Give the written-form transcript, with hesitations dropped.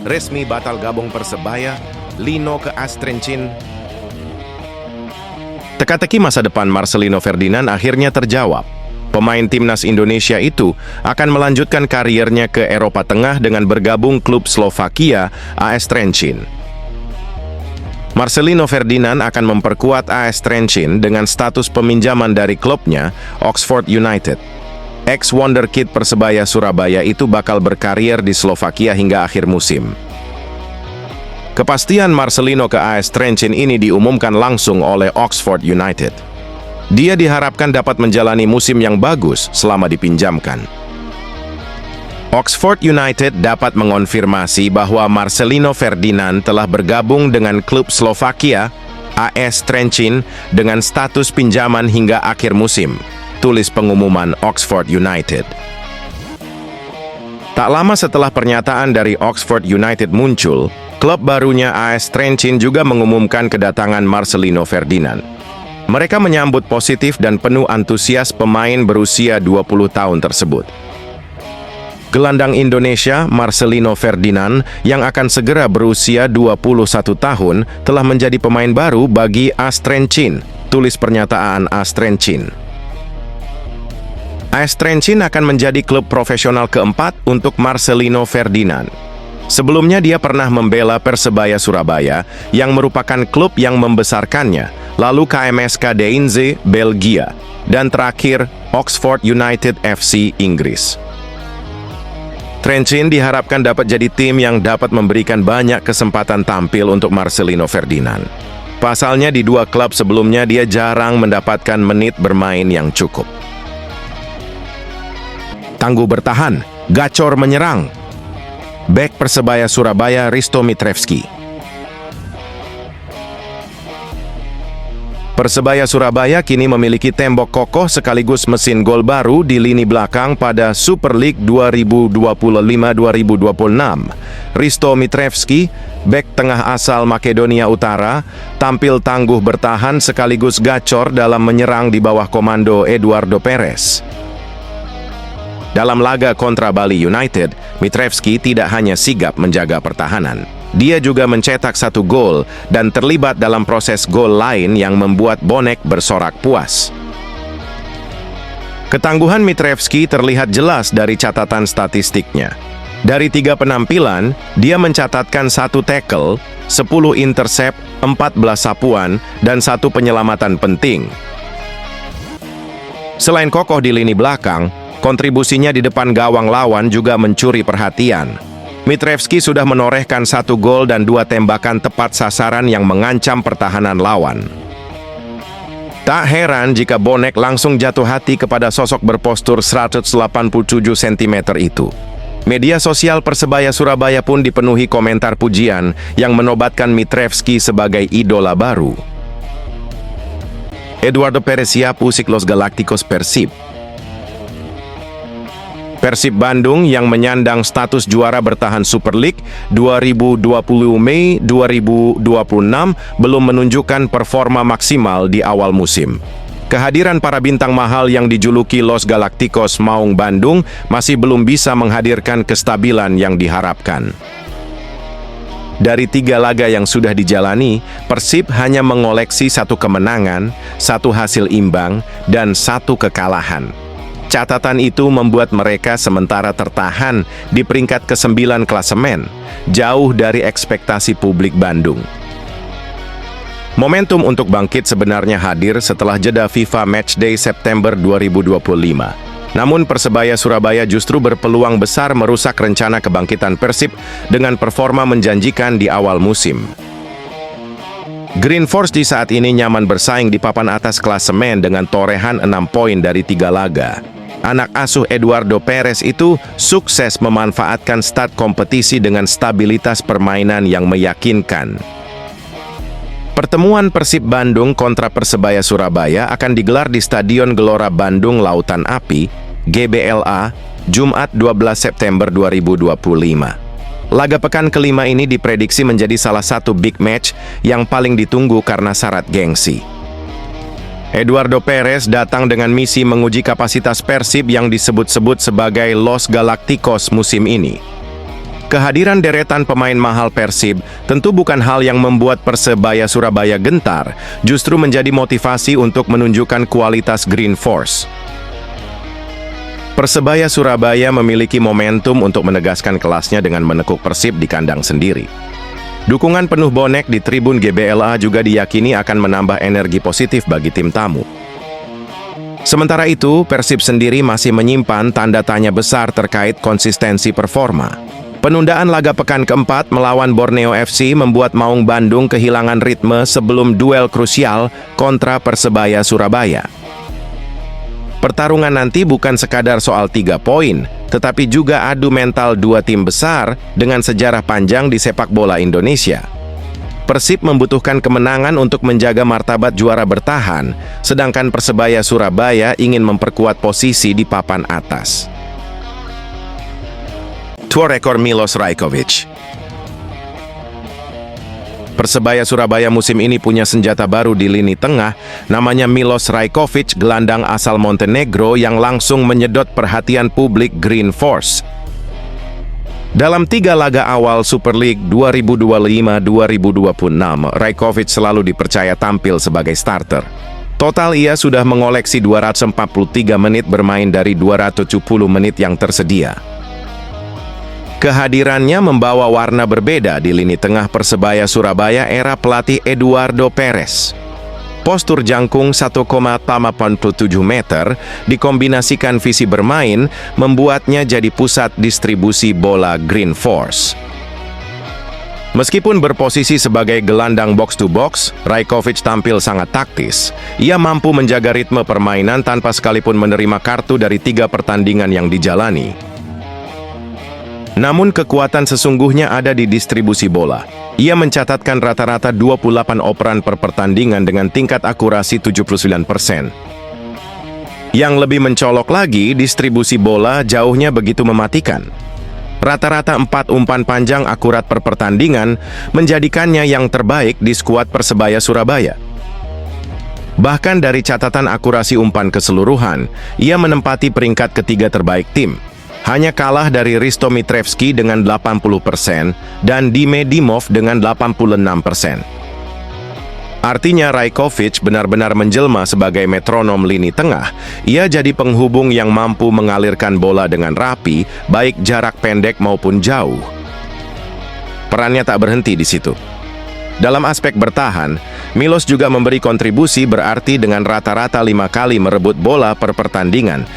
Resmi batal gabung Persebaya, Lino ke AS Trenčín. Teka-teki masa depan Marcelino Ferdinand akhirnya terjawab. Pemain timnas Indonesia itu akan melanjutkan kariernya ke Eropa Tengah dengan bergabung klub Slovakia AS Trenčín. Marcelino Ferdinand akan memperkuat AS Trenčín dengan status peminjaman dari klubnya, Oxford United. Ex-wonderkid Persebaya Surabaya itu bakal berkarier di Slovakia hingga akhir musim. Kepastian Marcelino ke AS Trenčín ini diumumkan langsung oleh Oxford United. Dia diharapkan dapat menjalani musim yang bagus selama dipinjamkan. Oxford United dapat mengonfirmasi bahwa Marcelino Ferdinand telah bergabung dengan klub Slovakia, AS Trenčín, dengan status pinjaman hingga akhir musim, tulis pengumuman Oxford United. Tak lama setelah pernyataan dari Oxford United muncul, klub barunya AS Trenčín juga mengumumkan kedatangan Marcelino Ferdinand. Mereka menyambut positif dan penuh antusias pemain berusia 20 tahun tersebut. Gelandang Indonesia, Marcelino Ferdinand, yang akan segera berusia 21 tahun, telah menjadi pemain baru bagi AS Trenčín, tulis pernyataan AS Trenčín. AS Trenčín akan menjadi klub profesional keempat untuk Marcelino Ferdinand. Sebelumnya dia pernah membela Persebaya Surabaya, yang merupakan klub yang membesarkannya, lalu KMSK Deinze, Belgia, dan terakhir Oxford United FC, Inggris. Trenčín diharapkan dapat jadi tim yang dapat memberikan banyak kesempatan tampil untuk Marcelino Ferdinand. Pasalnya di dua klub sebelumnya dia jarang mendapatkan menit bermain yang cukup. Tangguh bertahan, gacor menyerang. Bek Persebaya Surabaya Hristo Mitrevski. Persebaya Surabaya kini memiliki tembok kokoh sekaligus mesin gol baru di lini belakang pada Super League 2025-2026. Hristo Mitrevski, bek tengah asal Makedonia Utara, tampil tangguh bertahan sekaligus gacor dalam menyerang di bawah komando Eduardo Perez. Dalam laga kontra Bali United, Mitrevski tidak hanya sigap menjaga pertahanan. Dia juga mencetak 1 gol dan terlibat dalam proses gol lain yang membuat bonek bersorak puas. Ketangguhan Mitrevski terlihat jelas dari catatan statistiknya. Dari 3 penampilan, dia mencatatkan 1 tackle, 10 intercept, 14 sapuan, dan 1 penyelamatan penting. Selain kokoh di lini belakang, kontribusinya di depan gawang lawan juga mencuri perhatian. Mitrevski sudah menorehkan 1 gol dan 2 tembakan tepat sasaran yang mengancam pertahanan lawan. Tak heran jika bonek langsung jatuh hati kepada sosok berpostur 187 cm itu. Media sosial Persebaya Surabaya pun dipenuhi komentar pujian yang menobatkan Mitrevski sebagai idola baru. Eduardo Perez siap usik Los Galacticos Persib. Persib Bandung yang menyandang status juara bertahan Super League 2020 Mei 2026 belum menunjukkan performa maksimal di awal musim. Kehadiran para bintang mahal yang dijuluki Los Galacticos Maung Bandung masih belum bisa menghadirkan kestabilan yang diharapkan. Dari 3 laga yang sudah dijalani, Persib hanya mengoleksi 1 kemenangan, 1 hasil imbang, dan 1 kekalahan. Catatan itu membuat mereka sementara tertahan di peringkat ke-9 klasemen, jauh dari ekspektasi publik Bandung. Momentum untuk bangkit sebenarnya hadir setelah jeda FIFA Matchday September 2025. Namun Persebaya Surabaya justru berpeluang besar merusak rencana kebangkitan Persib dengan performa menjanjikan di awal musim. Green Force di saat ini nyaman bersaing di papan atas klasemen dengan torehan 6 poin dari 3 laga. Anak asuh Eduardo Perez itu sukses memanfaatkan start kompetisi dengan stabilitas permainan yang meyakinkan. Pertemuan Persib Bandung kontra Persebaya Surabaya akan digelar di Stadion Gelora Bandung Lautan Api, GBLA, Jumat 12 September 2025. Laga pekan kelima ini diprediksi menjadi salah satu big match yang paling ditunggu karena syarat gengsi. Eduardo Perez datang dengan misi menguji kapasitas Persib yang disebut-sebut sebagai Los Galacticos musim ini. Kehadiran deretan pemain mahal Persib tentu bukan hal yang membuat Persebaya Surabaya gentar, justru menjadi motivasi untuk menunjukkan kualitas Green Force. Persebaya Surabaya memiliki momentum untuk menegaskan kelasnya dengan menekuk Persib di kandang sendiri. Dukungan penuh bonek di tribun GBLA juga diyakini akan menambah energi positif bagi tim tamu. Sementara itu, Persib sendiri masih menyimpan tanda tanya besar terkait konsistensi performa. Penundaan laga pekan keempat melawan Borneo FC membuat Maung Bandung kehilangan ritme sebelum duel krusial kontra Persebaya Surabaya. Pertarungan nanti bukan sekadar soal 3 poin, tetapi juga adu mental dua tim besar dengan sejarah panjang di sepak bola Indonesia. Persib membutuhkan kemenangan untuk menjaga martabat juara bertahan, sedangkan Persebaya Surabaya ingin memperkuat posisi di papan atas. Tua rekor Milos Rajkovic. Persebaya Surabaya musim ini punya senjata baru di lini tengah, namanya Milos Rajkovic, gelandang asal Montenegro yang langsung menyedot perhatian publik Green Force. Dalam 3 laga awal Super League 2025-2026, Rajkovic selalu dipercaya tampil sebagai starter. Total ia sudah mengoleksi 243 menit bermain dari 270 menit yang tersedia. Kehadirannya membawa warna berbeda di lini tengah Persebaya Surabaya era pelatih Eduardo Perez. Postur jangkung 1,87 meter dikombinasikan visi bermain membuatnya jadi pusat distribusi bola Green Force. Meskipun berposisi sebagai gelandang box-to-box, Rajkovic tampil sangat taktis. Ia mampu menjaga ritme permainan tanpa sekalipun menerima kartu dari 3 pertandingan yang dijalani. Namun kekuatan sesungguhnya ada di distribusi bola. Ia mencatatkan rata-rata 28 operan per pertandingan dengan tingkat akurasi 79%. Yang lebih mencolok lagi, distribusi bola jauhnya begitu mematikan. Rata-rata 4 umpan panjang akurat per pertandingan menjadikannya yang terbaik di skuad Persebaya Surabaya. Bahkan dari catatan akurasi umpan keseluruhan, ia menempati peringkat ketiga terbaik tim. Hanya kalah dari Risto Mitrevski dengan 80% dan Dime Dimov dengan 86%. Artinya Rajkovic benar-benar menjelma sebagai metronom lini tengah. Ia jadi penghubung yang mampu mengalirkan bola dengan rapi, baik jarak pendek maupun jauh. Perannya tak berhenti di situ. Dalam aspek bertahan, Milos juga memberi kontribusi berarti dengan rata-rata 5 kali merebut bola per pertandingan.